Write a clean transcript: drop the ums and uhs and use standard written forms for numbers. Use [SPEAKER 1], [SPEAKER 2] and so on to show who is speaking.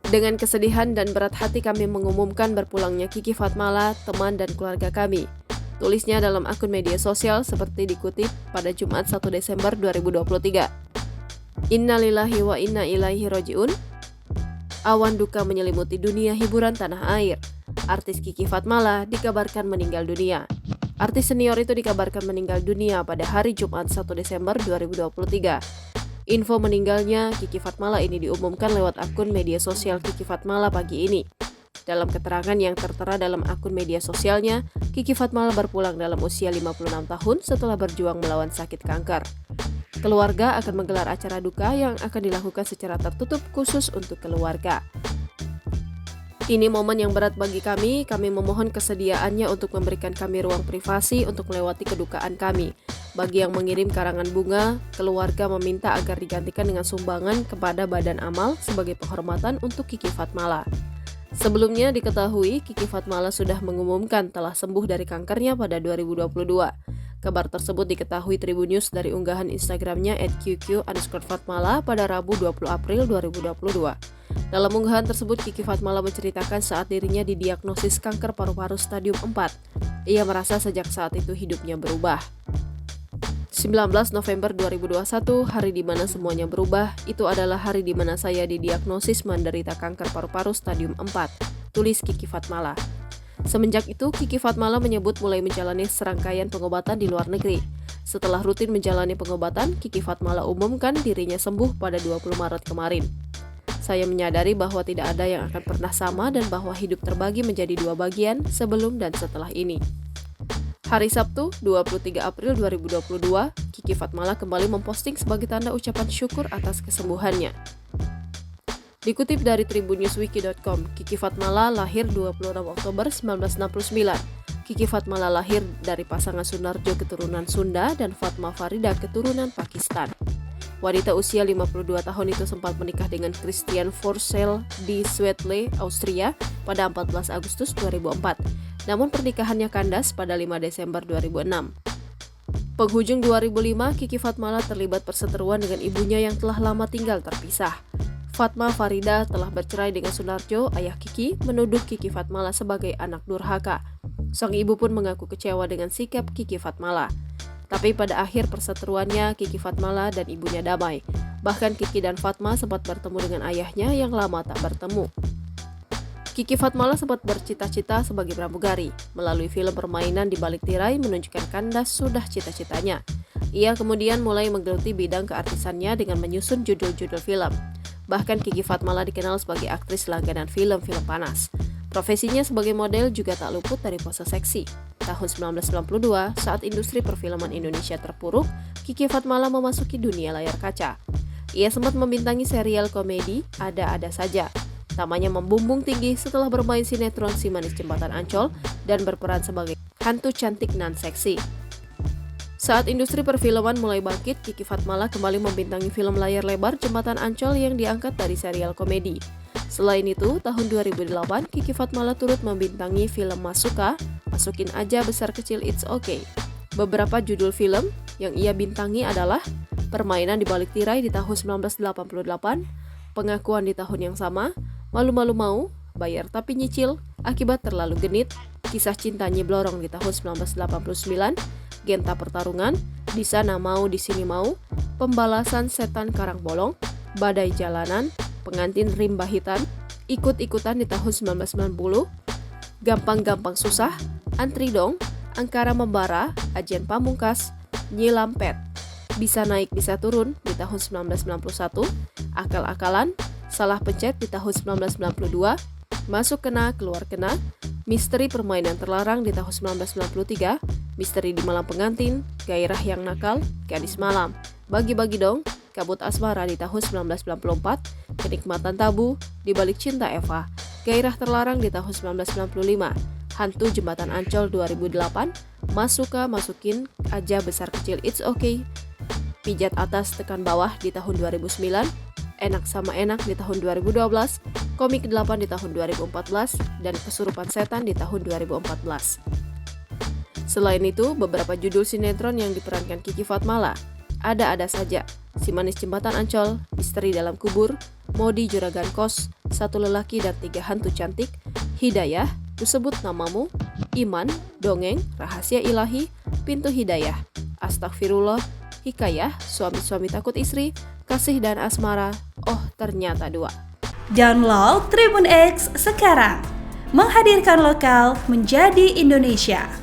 [SPEAKER 1] Dengan kesedihan dan berat hati kami mengumumkan berpulangnya Kiki Fatmala, teman dan keluarga kami. Tulisnya dalam akun media sosial seperti dikutip pada Jumat 1 Desember 2023. Innalillahi wa inna ilaihi roji'un. Awan duka menyelimuti dunia hiburan tanah air. Artis Kiki Fatmala dikabarkan meninggal dunia. Artis senior itu dikabarkan meninggal dunia pada hari Jumat 1 Desember 2023. Info meninggalnya Kiki Fatmala ini diumumkan lewat akun media sosial Kiki Fatmala pagi ini. Dalam keterangan yang tertera dalam akun media sosialnya, Kiki Fatmala berpulang dalam usia 56 tahun setelah berjuang melawan sakit kanker. Keluarga akan menggelar acara duka yang akan dilakukan secara tertutup khusus untuk keluarga. Ini momen yang berat bagi kami memohon kesediaannya untuk memberikan kami ruang privasi untuk melewati kedukaan kami. Bagi yang mengirim karangan bunga, keluarga meminta agar digantikan dengan sumbangan kepada Badan Amal sebagai penghormatan untuk Kiki Fatmala. Sebelumnya diketahui Kiki Fatmala sudah mengumumkan telah sembuh dari kankernya pada 2022. Kabar tersebut diketahui Tribunnews dari unggahan Instagramnya @qq_fatmala pada Rabu 20 April 2022. Dalam unggahan tersebut, Kiki Fatmala menceritakan saat dirinya didiagnosis kanker paru-paru stadium 4. Ia merasa sejak saat itu hidupnya berubah. 19 November 2021, hari di mana semuanya berubah, itu adalah hari di mana saya didiagnosis menderita kanker paru-paru stadium 4, tulis Kiki Fatmala. Semenjak itu, Kiki Fatmala menyebut mulai menjalani serangkaian pengobatan di luar negeri. Setelah rutin menjalani pengobatan, Kiki Fatmala umumkan dirinya sembuh pada 20 Maret kemarin. Saya menyadari bahwa tidak ada yang akan pernah sama dan bahwa hidup terbagi menjadi dua bagian sebelum dan setelah ini. Hari Sabtu, 23 April 2022, Kiki Fatmala kembali memposting sebagai tanda ucapan syukur atas kesembuhannya. Dikutip dari tribunnewswiki.com, Kiki Fatmala lahir 26 Oktober 1969. Kiki Fatmala lahir dari pasangan Sunarjo keturunan Sunda dan Fatma Farida keturunan Pakistan. Wanita usia 52 tahun itu sempat menikah dengan Christian Forsell di Swetle, Austria pada 14 Agustus 2004. Namun pernikahannya kandas pada 5 Desember 2006. Penghujung 2005, Kiki Fatmala terlibat perseteruan dengan ibunya yang telah lama tinggal terpisah. Fatma Farida telah bercerai dengan Sunarjo, ayah Kiki, menuduh Kiki Fatmala sebagai anak durhaka. Sang ibu pun mengaku kecewa dengan sikap Kiki Fatmala. Tapi pada akhir perseteruannya, Kiki Fatmala dan ibunya damai. Bahkan Kiki dan Fatma sempat bertemu dengan ayahnya yang lama tak bertemu. Kiki Fatmala sempat bercita-cita sebagai pramugari. Melalui film permainan di balik tirai menunjukkan kandas sudah cita-citanya. Ia kemudian mulai menggeluti bidang keartisannya dengan menyusun judul-judul film. Bahkan Kiki Fatmala dikenal sebagai aktris langganan film-film panas. Profesinya sebagai model juga tak luput dari pose seksi. Tahun 1992, saat industri perfilman Indonesia terpuruk, Kiki Fatmala memasuki dunia layar kaca. Ia sempat membintangi serial komedi Ada-Ada Saja. Namanya membumbung tinggi setelah bermain sinetron Si Manis Jembatan Ancol dan berperan sebagai hantu cantik non-seksi. Saat industri perfilman mulai bangkit, Kiki Fatmala kembali membintangi film layar lebar Jembatan Ancol yang diangkat dari serial komedi. Selain itu, tahun 2008, Kiki Fatmala turut membintangi film Masuka, Masukin Aja Besar Kecil It's Okay. Beberapa judul film yang ia bintangi adalah Permainan di Balik Tirai di tahun 1988, Pengakuan di tahun yang sama, Malu-Malu Mau, Bayar Tapi Nyicil, Akibat Terlalu Genit, Kisah Cinta Nyiblorong di tahun 1989, Genta Pertarungan, Di Sana Mau Di Sini Mau, Pembalasan Setan Karangbolong, Badai Jalanan, Pengantin Rimba Hitam, Ikut-ikutan di tahun 1990, Gampang-gampang susah, Antri Dong, Angkara Membara, Ajian Pamungkas, Nyilampet, Bisa Naik Bisa Turun di tahun 1991, Akal-akalan, Salah Pencet di tahun 1992, Masuk Kena Keluar Kena, Misteri Permainan Terlarang di tahun 1993, Misteri di Malam Pengantin, Gairah Yang Nakal, Gadis Malam, Bagi-bagi Dong, Kabut Asmara di tahun 1994, Kenikmatan Tabu, Di Balik Cinta Eva, Gairah Terlarang di tahun 1995, Hantu Jembatan Ancol 2008, Masuka Masukin Aja Besar Kecil It's Okay, Pijat Atas Tekan Bawah di tahun 2009, Enak Sama Enak di tahun 2012, Komik 8 di tahun 2014, dan Kesurupan Setan di tahun 2014. Selain itu, beberapa judul sinetron yang diperankan Kiki Fatmala, Ada-Ada Saja, Si Manis Jembatan Ancol, Misteri Dalam Kubur, Modi Juragan Kos, 1 lelaki dan 3 hantu cantik, Hidayah, Kusebut Namamu, Iman, Dongeng, Rahasia Ilahi, Pintu Hidayah, Astagfirullah, Hikayah, Suami-suami takut istri, Kasih dan Asmara, Oh Ternyata Dua.
[SPEAKER 2] Download Tribun X sekarang, menghadirkan lokal menjadi Indonesia.